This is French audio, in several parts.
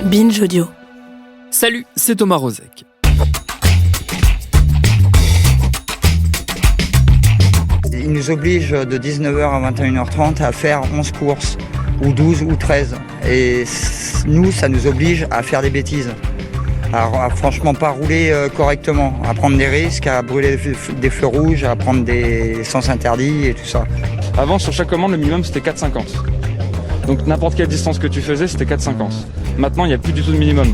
Binge Audio. Salut, c'est Thomas Rozek. Ils nous obligent de 19h à 21h30 à faire 11 courses, ou 12 ou 13. Et nous, ça nous oblige à faire des bêtises. À franchement pas rouler correctement, à prendre des risques, à brûler des feux rouges, à prendre des sens interdits et tout ça. Avant, sur chaque commande, le minimum c'était 4,50. Donc n'importe quelle distance que tu faisais, c'était 4,50. Maintenant, il n'y a plus du tout de minimum.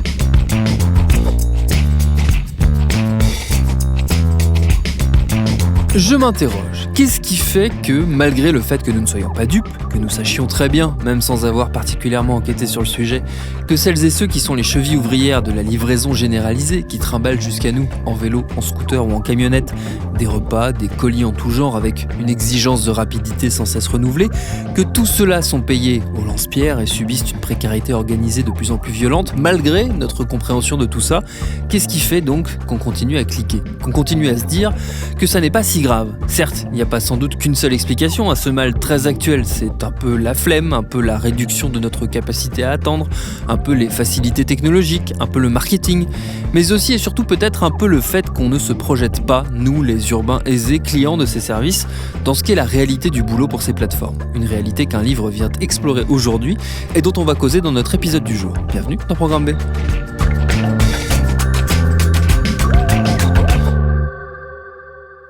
Je m'interroge, qu'est-ce qui fait que, malgré le fait que nous ne soyons pas dupes, que nous sachions très bien, même sans avoir particulièrement enquêté sur le sujet, que celles et ceux qui sont les chevilles ouvrières de la livraison généralisée, qui trimballent jusqu'à nous, en vélo, en scooter ou en camionnette, des repas, des colis en tout genre avec une exigence de rapidité sans cesse renouvelée, que tous ceux-là sont payés au lance-pierre et subissent une précarité organisée de plus en plus violente, malgré notre compréhension de tout ça, qu'est-ce qui fait donc qu'on continue à cliquer, qu'on continue à se dire que ça n'est pas si grave. Certes, il n'y a pas sans doute qu'une seule explication à ce mal très actuel, c'est un peu la flemme, un peu la réduction de notre capacité à attendre, un peu les facilités technologiques, un peu le marketing, mais aussi et surtout peut-être un peu le fait qu'on ne se projette pas, nous les urbains aisés, clients de ces services, dans ce qu'est la réalité du boulot pour ces plateformes. Une réalité qu'un livre vient explorer aujourd'hui et dont on va causer dans notre épisode du jour. Bienvenue dans Programme B.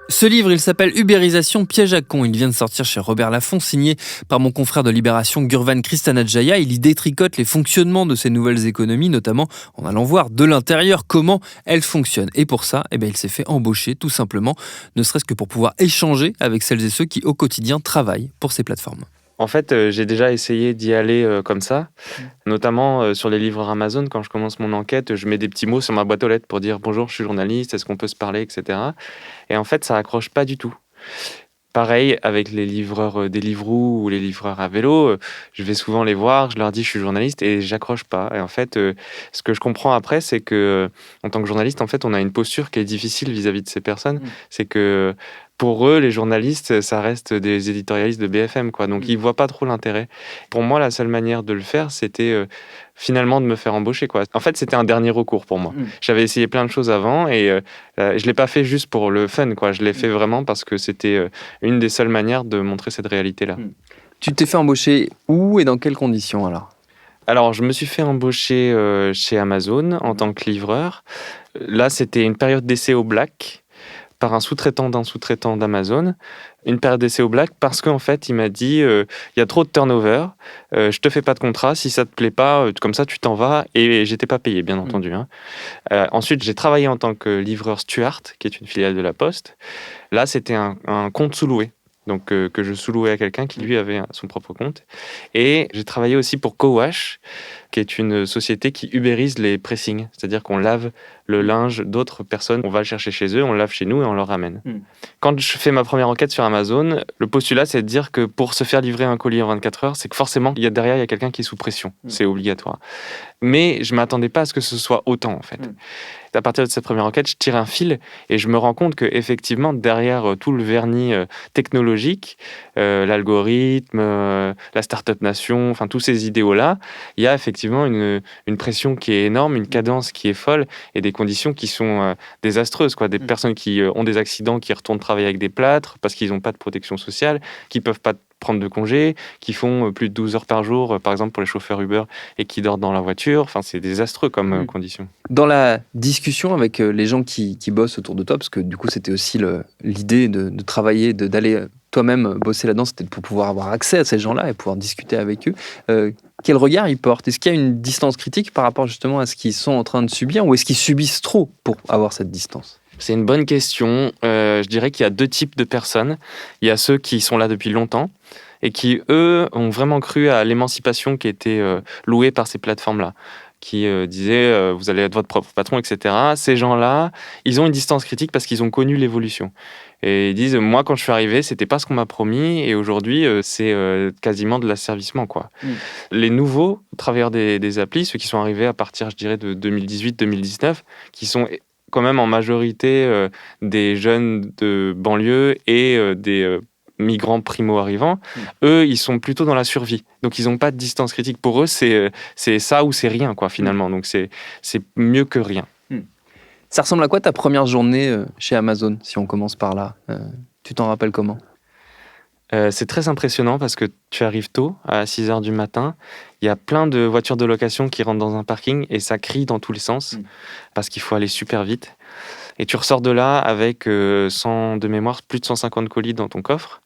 Ce livre, il s'appelle Ubérisation, piège à con. Il vient de sortir chez Robert Laffont, signé par mon confrère de Libération Gurvan Kristanajaya. Il y détricote les fonctionnements de ces nouvelles économies, notamment en allant voir de l'intérieur comment elles fonctionnent. Et pour ça, il s'est fait embaucher, tout simplement, ne serait-ce que pour pouvoir échanger avec celles et ceux qui, au quotidien, travaillent pour ces plateformes. En fait, j'ai déjà essayé d'y aller comme ça, notamment sur les livreurs Amazon. Quand je commence mon enquête, je mets des petits mots sur ma boîte aux lettres pour dire « Bonjour, je suis journaliste, est-ce qu'on peut se parler ?» etc. Et en fait, ça accroche pas du tout. Pareil avec les livreurs Deliveroo ou les livreurs à vélo, je vais souvent les voir, je leur dis je suis journaliste et j'accroche pas. Et en fait, ce que je comprends après, c'est que en tant que journaliste, en fait, on a une posture qui est difficile vis-à-vis de ces personnes. C'est que pour eux, les journalistes, ça reste des éditorialistes de BFM, quoi. Donc ils voient pas trop l'intérêt. Pour moi, la seule manière de le faire, c'était finalement de me faire embaucher, quoi. En fait, c'était un dernier recours pour moi. J'avais essayé plein de choses avant et je l'ai pas fait juste pour le fun, quoi. Je l'ai fait vraiment parce que c'était une des seules manières de montrer cette réalité-là. Tu t'es fait embaucher où et dans quelles conditions alors ? Alors, je me suis fait embaucher chez Amazon en tant que livreur. Là, c'était une période d'essai au black par un sous-traitant d'un sous-traitant d'Amazon. Une période d'essai au black parce qu'en fait, il m'a dit il y a trop de turnover, je te fais pas de contrat, si ça te plaît pas, comme ça tu t'en vas. Et j'étais pas payé, bien entendu. Ensuite, j'ai travaillé en tant que livreur Stuart, qui est une filiale de la Poste. Là, c'était un compte sous-loué. Donc, que je sous-louais à quelqu'un qui, lui, avait son propre compte. Et j'ai travaillé aussi pour Cowash, qui est une société qui ubérise les pressings. C'est-à-dire qu'on lave le linge d'autres personnes. On va le chercher chez eux, on le lave chez nous et on le ramène. Quand je fais ma première enquête sur Amazon, le postulat, c'est de dire que pour se faire livrer un colis en 24 heures, c'est que forcément, derrière, il y a quelqu'un qui est sous pression. C'est obligatoire. Mais je ne m'attendais pas à ce que ce soit autant, en fait. À partir de cette première enquête, je tire un fil et je me rends compte qu'effectivement, derrière tout le vernis technologique, l'algorithme, la Startup Nation, enfin tous ces idéaux-là, il y a effectivement une pression qui est énorme, une cadence qui est folle et des conditions qui sont désastreuses, quoi. Des personnes qui ont des accidents, qui retournent travailler avec des plâtres parce qu'ils n'ont pas de protection sociale, qui ne peuvent pas prendre de congés, qui font plus de 12 heures par jour, par exemple pour les chauffeurs Uber, et qui dorment dans la voiture. Enfin, c'est désastreux comme conditions. Dans la discussion avec les gens qui bossent autour de toi, parce que du coup c'était aussi l'idée de travailler, d'aller toi-même bosser là-dedans, c'était pour pouvoir avoir accès à ces gens-là et pouvoir discuter avec eux. Quel regard ils portent ? Est-ce qu'il y a une distance critique par rapport justement à ce qu'ils sont en train de subir, ou est-ce qu'ils subissent trop pour avoir cette distance ? C'est une bonne question. Je dirais qu'il y a deux types de personnes. Il y a ceux qui sont là depuis longtemps et qui, eux, ont vraiment cru à l'émancipation qui était louée par ces plateformes-là, qui disaient vous allez être votre propre patron, etc. Ces gens-là, ils ont une distance critique parce qu'ils ont connu l'évolution. Et ils disent, moi, quand je suis arrivé, c'était pas ce qu'on m'a promis, et aujourd'hui, c'est quasiment de l'asservissement, quoi. Les nouveaux travailleurs des applis, ceux qui sont arrivés à partir, je dirais, de 2018-2019, qui sont quand même en majorité des jeunes de banlieue et des migrants primo-arrivants, eux, ils sont plutôt dans la survie. Donc, ils n'ont pas de distance critique. Pour eux, c'est ça ou c'est rien, quoi, finalement. Donc, c'est mieux que rien. Ça ressemble à quoi ta première journée chez Amazon, si on commence par là Tu t'en rappelles comment ? C'est très impressionnant parce que tu arrives tôt, à 6h du matin. Il y a plein de voitures de location qui rentrent dans un parking et ça crie dans tous les sens parce qu'il faut aller super vite. Et tu ressors de là avec, de mémoire, plus de 150 colis dans ton coffre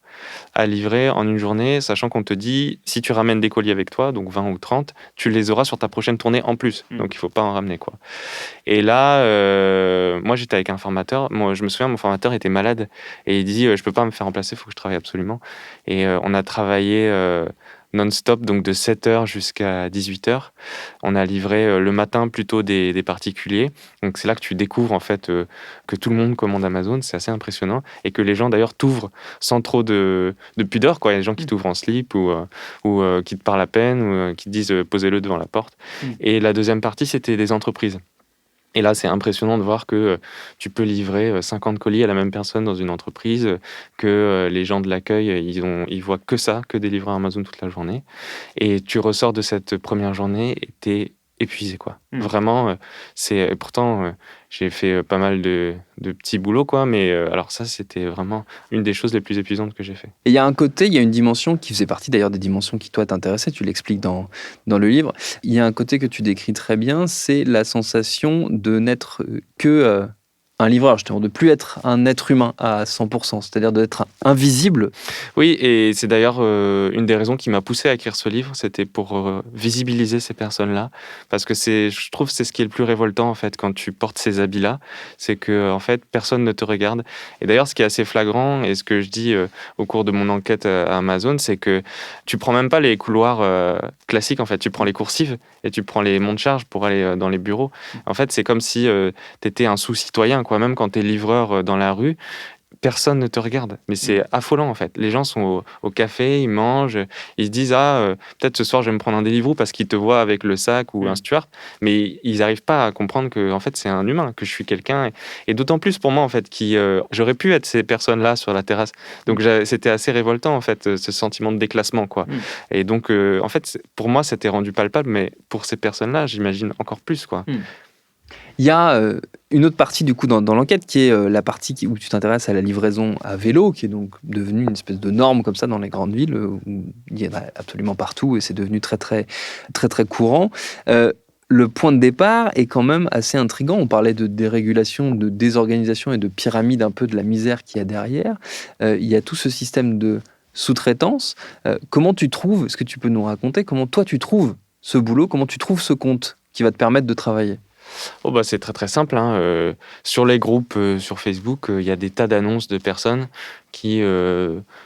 à livrer en une journée, sachant qu'on te dit, si tu ramènes des colis avec toi, donc 20 ou 30, tu les auras sur ta prochaine tournée en plus. Donc, il ne faut pas en ramener, quoi. Et là, moi, j'étais avec un formateur. Moi, je me souviens, mon formateur était malade et il dit, je ne peux pas me faire remplacer, il faut que je travaille absolument. Et on a travaillé non-stop, donc de 7h jusqu'à 18h. On a livré le matin plutôt des particuliers. Donc c'est là que tu découvres en fait que tout le monde commande Amazon, c'est assez impressionnant. Et que les gens d'ailleurs t'ouvrent sans trop de pudeur, quoi. Il y a des gens qui t'ouvrent en slip ou qui te parlent à peine ou qui te disent posez-le devant la porte. Et la deuxième partie, c'était des entreprises. Et là, c'est impressionnant de voir que tu peux livrer 50 colis à la même personne dans une entreprise, que les gens de l'accueil, ils voient que ça, que des livreurs Amazon toute la journée. Et tu ressors de cette première journée et t'es épuisé, quoi. Vraiment, pourtant, j'ai fait pas mal de petits boulots, quoi, mais alors ça, c'était vraiment une des choses les plus épuisantes que j'ai fait. Et il y a un côté, il y a une dimension qui faisait partie d'ailleurs des dimensions qui, toi, t'intéressaient, tu l'expliques dans le livre. Il y a un côté que tu décris très bien, c'est la sensation de n'être que un livreur, justement, de plus être un être humain à 100%, c'est-à-dire d'être invisible. Oui, et c'est d'ailleurs une des raisons qui m'a poussé à écrire ce livre, c'était pour visibiliser ces personnes-là, parce que je trouve que c'est ce qui est le plus révoltant en fait quand tu portes ces habits-là, c'est que en fait personne ne te regarde. Et d'ailleurs, ce qui est assez flagrant et ce que je dis au cours de mon enquête à Amazon, c'est que tu prends même pas les couloirs classiques en fait, tu prends les coursives et tu prends les monte-charges pour aller dans les bureaux. En fait, c'est comme si tu étais un sous-citoyen, quoi. Même quand tu es livreur dans la rue, personne ne te regarde. Mais c'est affolant, en fait. Les gens sont au café, ils mangent, ils se disent « Ah, peut-être ce soir, je vais me prendre un Deliveroo » parce qu'ils te voient avec le sac ou un Stuart. Mais ils n'arrivent pas à comprendre que, en fait, c'est un humain, que je suis quelqu'un. Et d'autant plus pour moi, en fait, j'aurais pu être ces personnes-là sur la terrasse. Donc, c'était assez révoltant, en fait, ce sentiment de déclassement, quoi. Et donc, en fait, pour moi, c'était rendu palpable, mais pour ces personnes-là, j'imagine encore plus, quoi. Il y a une autre partie du coup dans l'enquête qui est la partie où tu t'intéresses à la livraison à vélo, qui est donc devenue une espèce de norme comme ça dans les grandes villes, où il y en a absolument partout et c'est devenu très très très très courant. Le point de départ est quand même assez intriguant. On parlait de dérégulation, de désorganisation et de pyramide un peu de la misère qu'il y a derrière. Il y a tout ce système de sous-traitance. Comment tu trouves, est-ce que tu peux nous raconter, comment toi tu trouves ce boulot, comment tu trouves ce compte qui va te permettre de travailler ? C'est très très simple, hein. Sur les groupes sur Facebook, il y a des tas d'annonces de personnes qui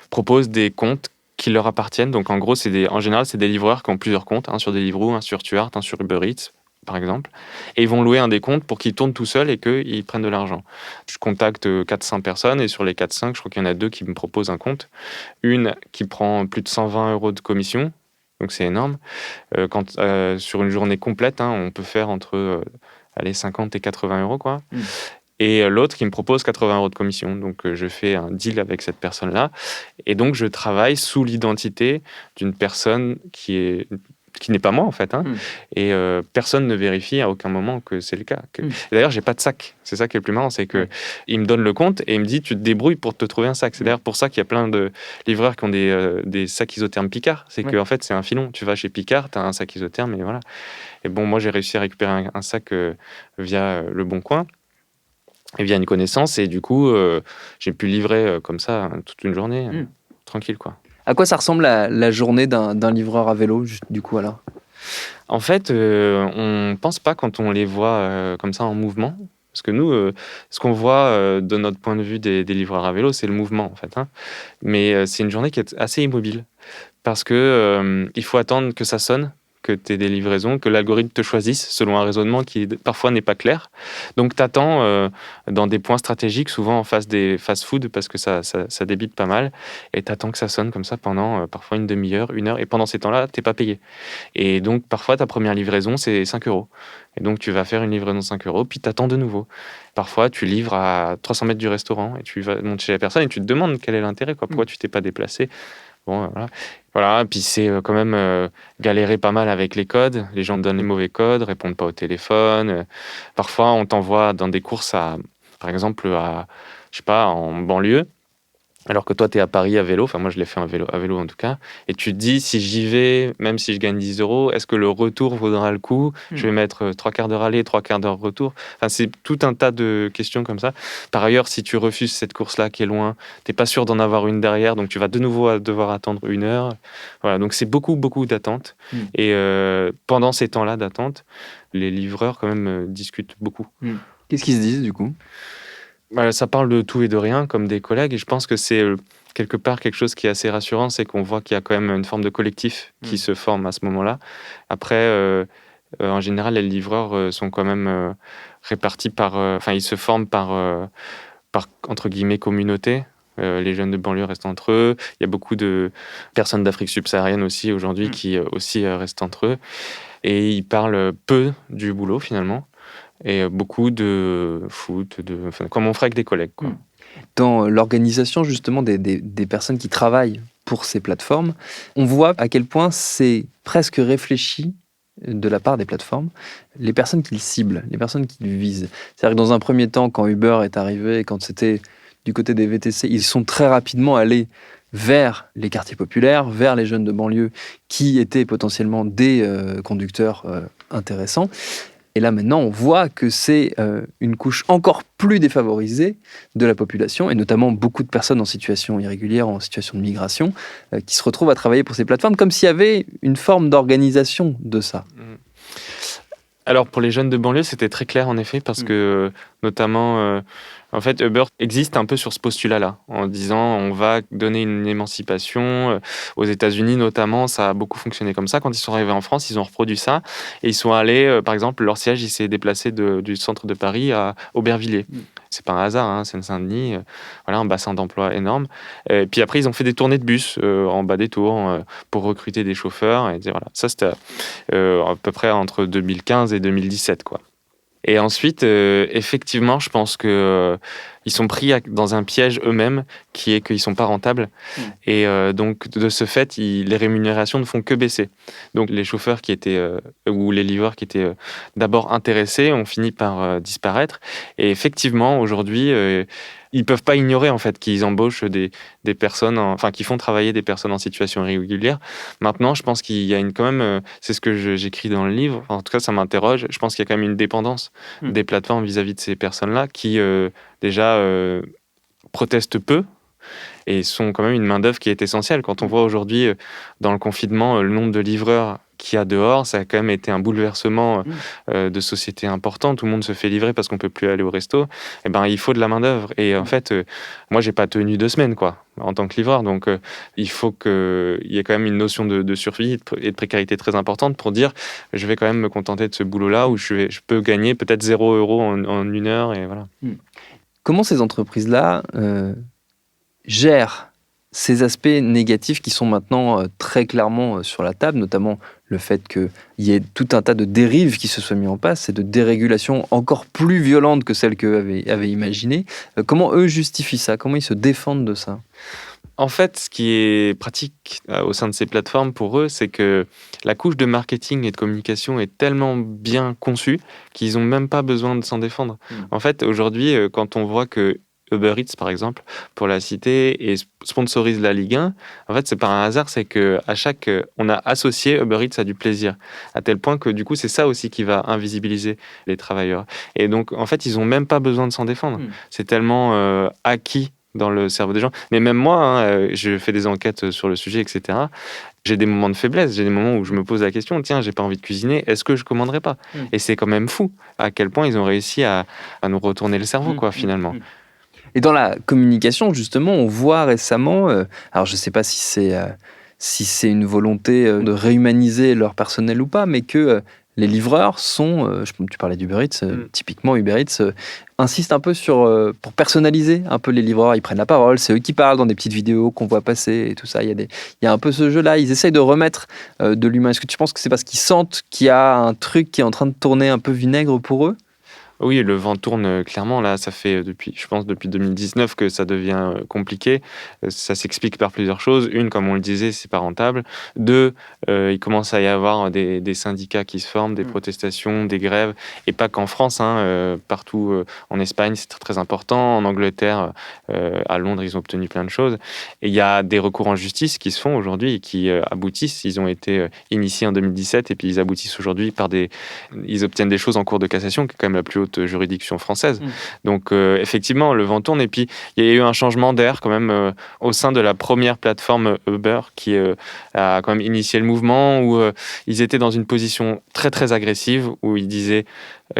proposent des comptes qui leur appartiennent. Donc en gros, en général, c'est des livreurs qui ont plusieurs comptes, un sur Deliveroo, un sur Stuart, un sur Uber Eats, par exemple. Et ils vont louer un des comptes pour qu'ils tournent tout seuls et qu'ils prennent de l'argent. Je contacte 400 personnes et sur les 400, je crois qu'il y en a 2 qui me proposent un compte. Une qui prend plus de 120 € de commission. Donc c'est énorme. Sur une journée complète, hein, on peut faire entre 50 et 80 €, quoi. Et l'autre qui me propose 80 € de commission. Donc je fais un deal avec cette personne-là. Et donc je travaille sous l'identité d'une personne qui n'est pas moi en fait, hein. Et personne ne vérifie à aucun moment que c'est le cas. Et d'ailleurs, j'ai pas de sac. C'est ça qui est le plus marrant, c'est que il me donne le compte et il me dit tu te débrouilles pour te trouver un sac. C'est d'ailleurs pour ça qu'il y a plein de livreurs qui ont des sacs isothermes Picard. C'est que en fait c'est un filon. Tu vas chez Picard, tu as un sac isotherme et voilà. Et bon, moi j'ai réussi à récupérer un sac via Le Bon Coin et via une connaissance et du coup j'ai pu livrer comme ça toute une journée tranquille, quoi. À quoi ça ressemble la journée d'un livreur à vélo, du coup, alors ? En fait, on pense pas quand on les voit comme ça en mouvement. Parce que nous, ce qu'on voit de notre point de vue des livreurs à vélo, c'est le mouvement, en fait, hein. Mais c'est une journée qui est assez immobile. Parce que il faut attendre que ça sonne que tu aies des livraisons, que l'algorithme te choisisse selon un raisonnement qui parfois n'est pas clair. Donc tu attends dans des points stratégiques, souvent en face des fast-food, parce que ça débite pas mal, et tu attends que ça sonne comme ça pendant parfois une demi-heure, 1 heure, et pendant ces temps-là, tu n'es pas payé. Et donc parfois ta première livraison, c'est 5 €. Et donc tu vas faire une livraison de 5 €, puis tu attends de nouveau. Parfois tu livres à 300 mètres du restaurant, et tu vas monter chez la personne, et tu te demandes quel est l'intérêt, quoi. Pourquoi tu t'es pas déplacé. Bon, voilà. Puis c'est quand même galérer pas mal avec les codes. Les gens donnent les mauvais codes, répondent pas au téléphone. Parfois, on t'envoie dans des courses par exemple, je sais pas, en banlieue, alors que toi, tu es à Paris à vélo. Enfin, moi, je l'ai fait à vélo en tout cas. Et tu te dis, si j'y vais, même si je gagne 10 €, est-ce que le retour vaudra le coup ? Je vais mettre 3 quarts d'heure aller, 3 quarts d'heure retour. Enfin, c'est tout un tas de questions comme ça. Par ailleurs, si tu refuses cette course-là qui est loin, tu n'es pas sûr d'en avoir une derrière. Donc, tu vas de nouveau devoir attendre 1 heure. Voilà, donc c'est beaucoup, beaucoup d'attente. Et pendant ces temps-là d'attente, les livreurs, quand même, discutent beaucoup. Qu'est-ce qu'ils se disent, du coup ? Ça parle de tout et de rien, comme des collègues, et je pense que c'est quelque part quelque chose qui est assez rassurant, c'est qu'on voit qu'il y a quand même une forme de collectif qui se forme à ce moment-là. Après, en général, les livreurs sont quand même répartis ils se forment par entre guillemets, communauté. Les jeunes de banlieue restent entre eux. Il y a beaucoup de personnes d'Afrique subsaharienne aussi aujourd'hui qui aussi restent entre eux. Et ils parlent peu du boulot, finalement. Et beaucoup de foot, comme on ferait avec des collègues, quoi. Dans l'organisation justement des personnes qui travaillent pour ces plateformes, on voit à quel point c'est presque réfléchi de la part des plateformes, les personnes qu'ils ciblent, les personnes qu'ils visent. C'est-à-dire que dans un premier temps, quand Uber est arrivé, quand c'était du côté des VTC, ils sont très rapidement allés vers les quartiers populaires, vers les jeunes de banlieue qui étaient potentiellement des conducteurs intéressants. Et là, maintenant, on voit que c'est une couche encore plus défavorisée de la population, et notamment beaucoup de personnes en situation irrégulière, en situation de migration, qui se retrouvent à travailler pour ces plateformes, comme s'il y avait une forme d'organisation de ça. Alors, pour les jeunes de banlieue, c'était très clair, en effet, parce que, notamment, en fait, Uber existe un peu sur ce postulat-là, en disant on va donner une émancipation. Aux États-Unis, notamment, ça a beaucoup fonctionné comme ça. Quand ils sont arrivés en France, ils ont reproduit ça, et ils sont allés, par exemple, leur siège, il s'est déplacé du centre de Paris à Aubervilliers. C'est pas un hasard, hein, Seine-Saint-Denis, voilà, un bassin d'emploi énorme. Et puis après, ils ont fait des tournées de bus en bas des tours pour recruter des chauffeurs. Et voilà. Ça, c'était à peu près entre 2015 et 2017, quoi. Et ensuite, effectivement, je pense que ils sont pris dans un piège eux-mêmes, qui est qu'ils sont pas rentables. Et donc, de ce fait, les rémunérations ne font que baisser. Donc, les chauffeurs qui étaient, ou les livreurs qui étaient d'abord intéressés ont fini par disparaître. Et effectivement, aujourd'hui, ils peuvent pas ignorer en fait qu'ils embauchent des personnes, qui font travailler des personnes en situation irrégulière. Maintenant, je pense qu'il y a quand même, c'est ce que j'écris dans le livre. En tout cas, ça m'interroge. Je pense qu'il y a quand même une dépendance des plateformes vis-à-vis de ces personnes-là qui déjà protestent peu et sont quand même une main-d'œuvre qui est essentielle. Quand on voit aujourd'hui dans le confinement le nombre de livreurs qu'il y a dehors, ça a quand même été un bouleversement de société important. Tout le monde se fait livrer parce qu'on peut plus aller au resto. Et ben, il faut de la main-d'œuvre. Et en fait, moi, j'ai pas tenu 2 semaines, quoi, en tant que livreur. Donc, il faut qu'il y ait quand même une notion de survie et de précarité très importante pour dire, je vais quand même me contenter de ce boulot-là où je peux gagner peut-être 0 € en 1 heure. Et voilà. Comment ces entreprises-là gèrent ces aspects négatifs qui sont maintenant très clairement sur la table, notamment le fait qu'il y ait tout un tas de dérives qui se soient mis en place et de dérégulations encore plus violentes que celles qu'eux avaient imaginées. Comment eux justifient ça ? Comment ils se défendent de ça ? En fait, ce qui est pratique au sein de ces plateformes pour eux, c'est que la couche de marketing et de communication est tellement bien conçue qu'ils n'ont même pas besoin de s'en défendre. En fait, aujourd'hui, quand on voit que Uber Eats, par exemple, pour la citer, et sponsorise la Ligue 1, en fait, c'est pas un hasard, c'est qu'à on a associé Uber Eats à du plaisir, à tel point que, du coup, c'est ça aussi qui va invisibiliser les travailleurs. Et donc, en fait, ils ont même pas besoin de s'en défendre. C'est tellement acquis dans le cerveau des gens. Mais même moi, je fais des enquêtes sur le sujet, etc. J'ai des moments de faiblesse, j'ai des moments où je me pose la question, tiens, j'ai pas envie de cuisiner, est-ce que je commanderais pas ? Et c'est quand même fou à quel point ils ont réussi à nous retourner le cerveau, quoi, finalement. Et dans la communication, justement, on voit récemment, alors je sais pas si si c'est une volonté de réhumaniser leur personnel ou pas, mais que les livreurs sont, tu parlais d'Uber Eats, typiquement Uber Eats insiste un peu pour personnaliser un peu les livreurs, ils prennent la parole, c'est eux qui parlent dans des petites vidéos qu'on voit passer et tout ça, il y a un peu ce jeu-là, ils essayent de remettre de l'humain. Est-ce que tu penses que c'est parce qu'ils sentent qu'il y a un truc qui est en train de tourner un peu vinaigre pour eux ? Oui, le vent tourne clairement. Là, ça fait depuis 2019 que ça devient compliqué. Ça s'explique par plusieurs choses. Une, comme on le disait, c'est pas rentable. Deux, il commence à y avoir des syndicats qui se forment, des protestations, des grèves, et pas qu'en France. Partout en Espagne, c'est très, très important. En Angleterre, à Londres, ils ont obtenu plein de choses. Et il y a des recours en justice qui se font aujourd'hui et qui aboutissent. Ils ont été initiés en 2017 et puis ils aboutissent aujourd'hui ils obtiennent des choses en cour de cassation, qui est quand même la plus haute juridiction française. Donc effectivement, le vent tourne et puis il y a eu un changement d'air quand même au sein de la première plateforme Uber qui a quand même initié le mouvement où ils étaient dans une position très très agressive où ils disaient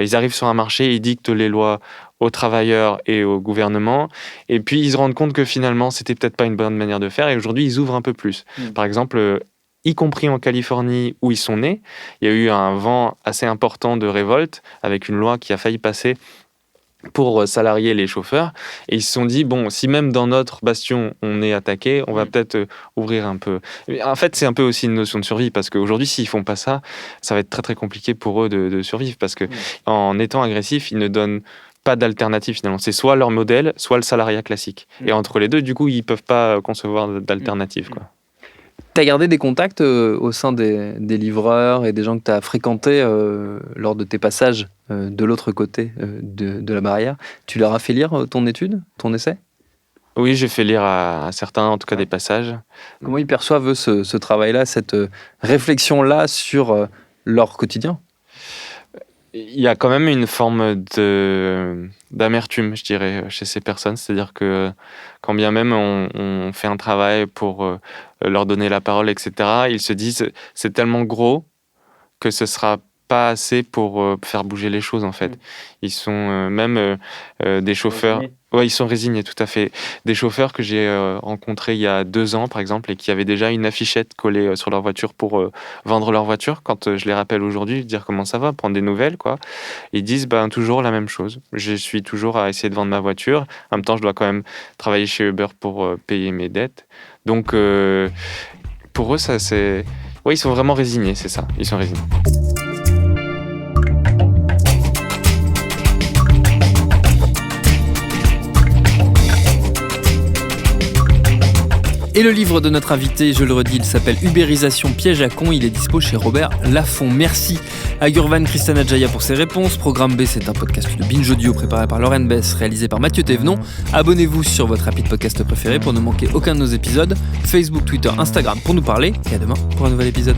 ils arrivent sur un marché, ils dictent les lois aux travailleurs et au gouvernement et puis ils se rendent compte que finalement c'était peut-être pas une bonne manière de faire et aujourd'hui ils ouvrent un peu plus. Par exemple y compris en Californie où ils sont nés, il y a eu un vent assez important de révolte avec une loi qui a failli passer pour salarier les chauffeurs. Et ils se sont dit, bon, si même dans notre bastion, on est attaqué, on va peut-être ouvrir un peu. En fait, c'est un peu aussi une notion de survie, parce qu'aujourd'hui, s'ils font pas ça, ça va être très, très compliqué pour eux de survivre, parce que en étant agressifs, ils ne donnent pas d'alternative finalement. C'est soit leur modèle, soit le salariat classique. Et entre les deux, du coup, ils peuvent pas concevoir d'alternative, quoi. Tu as gardé des contacts au sein des livreurs et des gens que tu as fréquentés lors de tes passages de l'autre côté de la barrière. Tu leur as fait lire ton étude, ton essai ? Oui, j'ai fait lire à certains, en tout cas des passages. Comment ils perçoivent eux, ce travail-là, cette réflexion-là sur leur quotidien ? Il y a quand même une forme d'amertume, je dirais, chez ces personnes. C'est-à-dire que quand bien même on fait un travail pour leur donner la parole, etc., ils se disent c'est tellement gros que ce sera pas assez pour faire bouger les choses, en fait. Ils sont même des chauffeurs... Ouais, ils sont résignés, tout à fait. Des chauffeurs que j'ai rencontrés il y a 2 ans, par exemple, et qui avaient déjà une affichette collée sur leur voiture pour vendre leur voiture. Quand je les rappelle aujourd'hui, dire comment ça va, prendre des nouvelles, quoi. Ils disent toujours la même chose. Je suis toujours à essayer de vendre ma voiture. En même temps, je dois quand même travailler chez Uber pour payer mes dettes. Donc, pour eux, ça, c'est... Oui, ils sont vraiment résignés, c'est ça. Ils sont résignés. Et le livre de notre invité, je le redis, il s'appelle Ubérisation piège à con. Il est dispo chez Robert Laffont. Merci à Gurvan Kristanajaya pour ses réponses. Programme B, c'est un podcast de Binge Audio préparé par Lauren Bess, réalisé par Mathieu Thévenon. Abonnez-vous sur votre appli de podcast préféré pour ne manquer aucun de nos épisodes. Facebook, Twitter, Instagram pour nous parler. Et à demain pour un nouvel épisode.